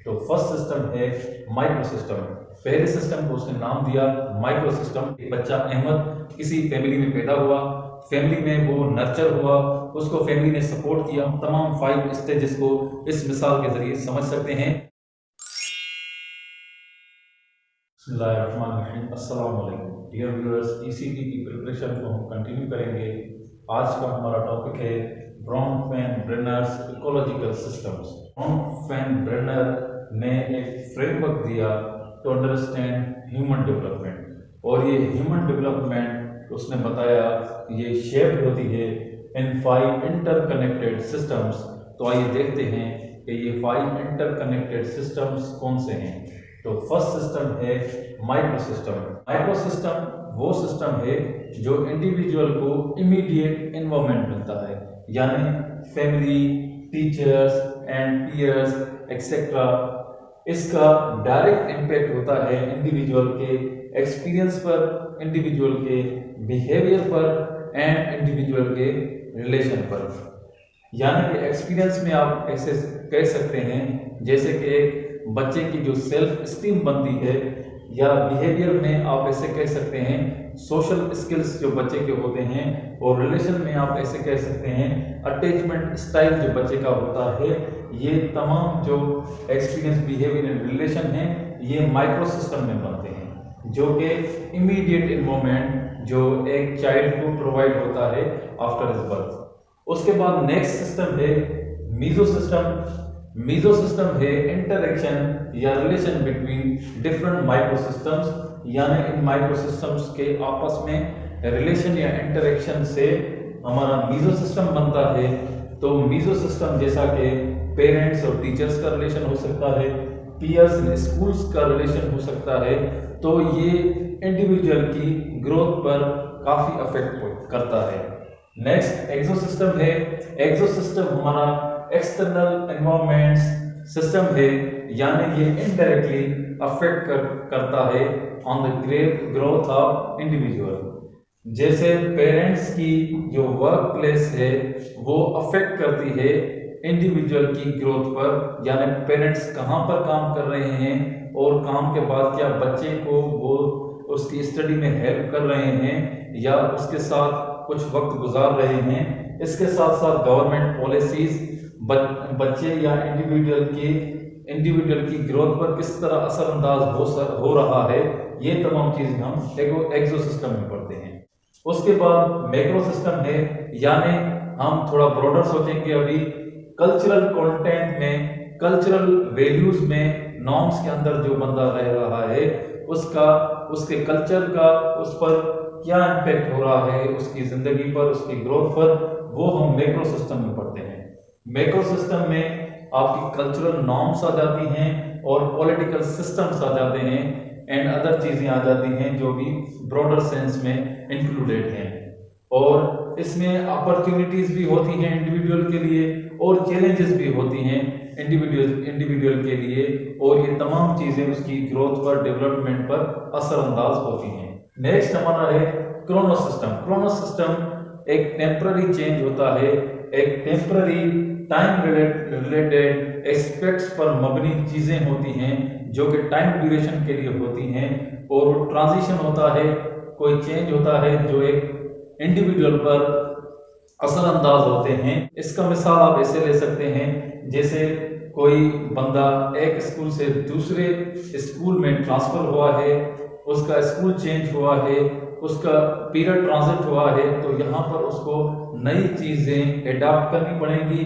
तो first system है micro system. पहले सिस्टम को उसने नाम दिया माइक्रो सिस्टम। एक बच्चा अहमद किसी फैमिली में पैदा हुआ, फैमिली में वो नर्चर हुआ, उसको फैमिली ने सपोर्ट किया। तमाम 5 स्टेजेस को इस मिसाल के जरिए समझ सकते हैं। बिस्मिल्लाहिर्रहमानिर्रहीम। अस्सलाम वालेकुम डियर व्यूअर्स, ईसीटी की प्रिपरेशन को हम कंटिन्यू करेंगे। आज का हमारा टॉपिक है ब्रॉनफेन-ब्रेनर्स इकोलॉजिकल सिस्टम्स। ब्रॉनफेन-ब्रेनर ने एक फ्रेमवर्क दिया टू अंडरस्टैंड ह्यूमन डेवलपमेंट, और ये ह्यूमन डेवलपमेंट उसने बताया ये शेप होती है इन 5 इंटरकनेक्टेड सिस्टम्स। तो आइए देखते हैं कि ये 5 इंटरकनेक्टेड सिस्टम्स कौन से हैं। तो फर्स्ट सिस्टम है माइक्रो सिस्टम। माइक्रो सिस्टम वो सिस्टम है जो इंडिविजुअल को इमीडिएट एनवायरनमेंट मिलता है, यानी family, teachers and peers etcetera. इसका डायरेक्ट इम्पैक्ट होता है इंडिविजुअल के एक्सपीरियंस पर, इंडिविजुअल के बिहेवियर पर एंड इंडिविजुअल के रिलेशन पर। यानी कि एक्सपीरियंस में आप ऐसे कह सकते हैं जैसे कि एक बच्चे की जो सेल्फ स्टीम बनती है, या बिहेवियर में आप ऐसे कह सकते हैं सोशल स्किल्स जो बच्चे के होते हैं, और रिलेशन में आप ऐसे कह सकते हैं अटैचमेंट स्टाइल जो बच्चे का होता है। ये तमाम जो एक्सपीरियंस, बिहेवियर एंड रिलेशन हैं, ये माइक्रो सिस्टम में बनते हैं, जो कि इमीडिएट इन्वॉल्वमेंट जो एक चाइल्ड को प्रोवाइड होता है आफ्टर हिज बर्थ। उसके बाद नेक्स्ट सिस्टम है मीजो सिस्टम। मीजो सिस्टम है इंटरेक्शन या relation between different micro systems, यानी इन माइक्रो सिस्टम्स के आपस में रिलेशन या इंटरेक्शन से हमारा मीजो सिस्टम बनता है। तो मीजो सिस्टम जैसा कि पेरेंट्स और टीचर्स का रिलेशन हो सकता है, पीयर्स एंड स्कूल्स का रिलेशन हो सकता है। तो ये इंडिविजुअल की ग्रोथ पर काफी अफेक्ट करता है। नेक्स्ट एक्सो सिस्टम है। एक्सो सिस्टम हमारा एक्सटर्नल एनवायरनमेंट सिस्टम है, यानी ये इनडायरेक्टली अफेक्ट करता है on the growth of individual. जैसे पेरेंट्स की जो वर्क प्लेस है वो अफेक्ट करती है इंडिविजुअल की ग्रोथ पर, यानी पेरेंट्स कहाँ पर काम कर रहे हैं और काम के बाद क्या बच्चे को वो उसकी स्टडी में हेल्प कर रहे हैं या उसके साथ कुछ वक्त गुजार रहे हैं। इसके साथ साथ गवर्नमेंट पॉलिसीज बच्चे या इंडिविजुअल की ग्रोथ पर किस तरह असरअंदाज हो रहा है, ये तमाम चीजें हम एक्सो सिस्टम में पढ़ते हैं। उसके बाद मैक्रो सिस्टम है, यानी हम थोड़ा ब्रॉडर सोचेंगे। अभी कल्चरल कंटेंट में, कल्चरल वैल्यूज में, नॉर्म्स के अंदर जो बंदा रह रहा है उसका, उसके कल्चर का उस पर क्या इम्पैक्ट हो रहा है, उसकी जिंदगी पर, उसकी ग्रोथ पर, वो हम मैक्रो सिस्टम में पढ़ते हैं। मैक्रो सिस्टम में आपकी कल्चरल नॉर्म्स आ जाती हैं और पॉलिटिकल सिस्टम्स आ जाते हैं एंड अदर चीजें आ जाती हैं जो भी ब्रॉडर सेंस में इंक्लूडेड हैं। और इसमें अपॉर्चुनिटीज भी होती हैं इंडिविजुअल के लिए और चैलेंजेस भी होती हैं इंडिविजुअल के लिए, और ये तमाम चीजें उसकी ग्रोथ पर, डेवलपमेंट पर असरअंदाज होती हैं। नेक्स्ट हमारा है क्रोनोस सिस्टम। क्रोनोस सिस्टम एक टेम्पररी चेंज होता है, एक टेम्पररी टाइम रिलेटेड एस्पेक्ट्स पर मबनी चीजें होती हैं जो कि टाइम ड्यूरेशन के लिए होती हैं, और वो ट्रांजिशन होता है, कोई चेंज होता है जो एक इंडिविजुअल पर असरअंदाज होते हैं। इसका मिसाल आप ऐसे ले सकते हैं जैसे कोई बंदा एक स्कूल से दूसरे स्कूल में ट्रांसफर हुआ है, उसका स्कूल चेंज हुआ है, उसका पीरियड ट्रांजिट हुआ है, तो यहाँ पर उसको नई चीजें एडाप्ट करनी पड़ेंगी,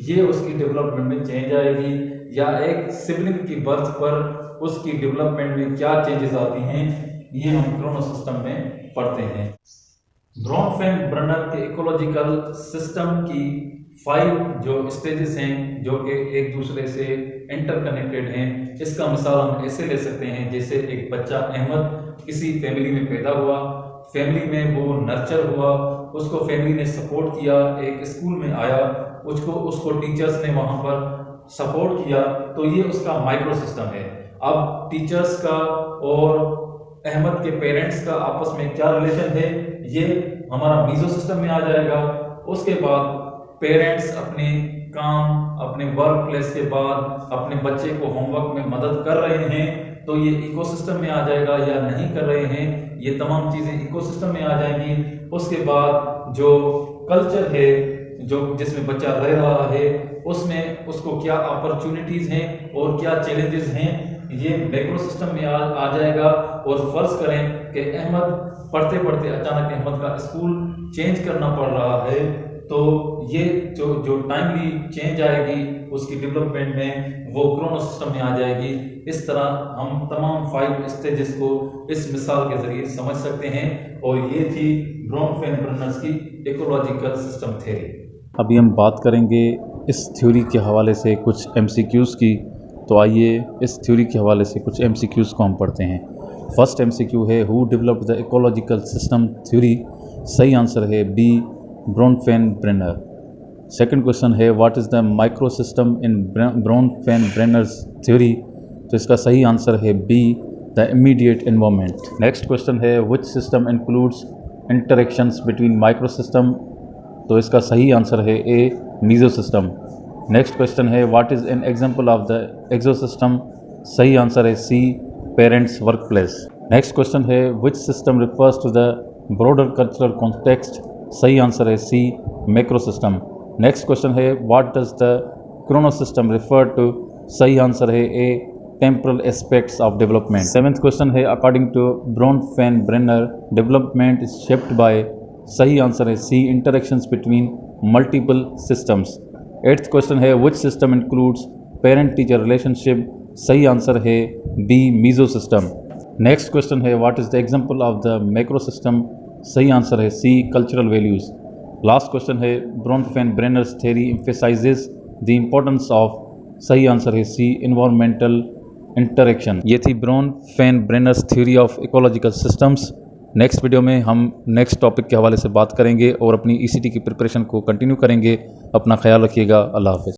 ये उसकी डेवलपमेंट में चेंज आएगी। या एक सिबलिंग की बर्थ पर उसकी डेवलपमेंट में क्या चेंजेस आती हैं, ये हम क्रोनोस सिस्टम में पढ़ते हैं। ब्रॉनफेन-ब्रेनर के इकोलॉजिकल सिस्टम की 5 जो स्टेजेस हैं जो कि एक दूसरे से इंटरकनेक्टेड हैं। इसका मिसाल हम ऐसे ले सकते हैं जैसे एक बच्चा अहमद किसी फैमिली में पैदा हुआ, फैमिली में वो नर्चर हुआ, उसको फैमिली ने सपोर्ट किया, एक स्कूल में आया, उसको टीचर्स ने वहाँ पर सपोर्ट किया, तो ये उसका माइक्रो सिस्टम है। अब टीचर्स का और अहमद के पेरेंट्स का आपस में क्या रिलेशन है, ये हमारा मीजो सिस्टम में आ जाएगा। उसके बाद पेरेंट्स अपने काम अपने वर्क प्लेस के बाद अपने बच्चे को होमवर्क में मदद कर रहे हैं तो ये इकोसिस्टम में आ जाएगा, या नहीं कर रहे हैं ये तमाम चीज़ें इकोसिस्टम में आ जाएंगी। उसके बाद जो कल्चर है जो जिसमें बच्चा रह रहा है उसमें उसको क्या अपॉर्चुनिटीज़ हैं और क्या चैलेंजेस हैं, ये मैक्रो सिस्टम में आ जाएगा। और फर्ज करें कि अहमद पढ़ते पढ़ते अचानक अहमद का स्कूल चेंज करना पड़ रहा है, तो ये जो टाइमली चेंज आएगी उसकी डेवलपमेंट में वो क्रोनो सिस्टम में आ जाएगी। इस तरह हम तमाम 5 स्टेजेस को इस मिसाल के ज़रिए समझ सकते हैं। और ये थी ब्रॉनफेन-ब्रेनर्स की इकोलॉजिकल सिस्टम थ्योरी। अभी हम बात करेंगे इस थ्योरी के हवाले से कुछ MCQs की। तो आइए इस थ्योरी के हवाले से कुछ MCQs को हम पढ़ते हैं। फर्स्ट MCQ है who developed the ecological system theory. सही आंसर है बी, ब्रॉनफेन-ब्रेनर। सेकंड क्वेश्चन है what is the micro system in Bronfenbrenner's theory. तो इसका सही आंसर है B, the immediate environment. Next question है which system includes interactions between micro system. तो इसका सही आंसर है A, meso system. Next question है what is an example of the exosystem. सही आंसर है सी, parents work place. Next question है which system refers to the broader cultural context. सही answer है C, macro system. Next question है what does the chrono system refer to. सही answer है A, temporal aspects of development. Seventh question है according to Bronfenbrenner development is shaped by. सही answer है C, interactions between multiple systems. Eighth question है which system includes parent teacher relationship. सही answer है B, meso system. Next question है what is the example of the macro system. सही answer है C, cultural values. Last question है Bronfenbrenner's theory emphasises the importance of. सही answer है C, environmental interaction. ये थी Bronfenbrenner's theory of ecological systems. Next video में हम next topic के हवाले से बात करेंगे और अपनी ECT की प्रिपरेशन को कंटिन्यू करेंगे। अपना ख्याल रखिएगा। अल्लाह हाफ़िज़।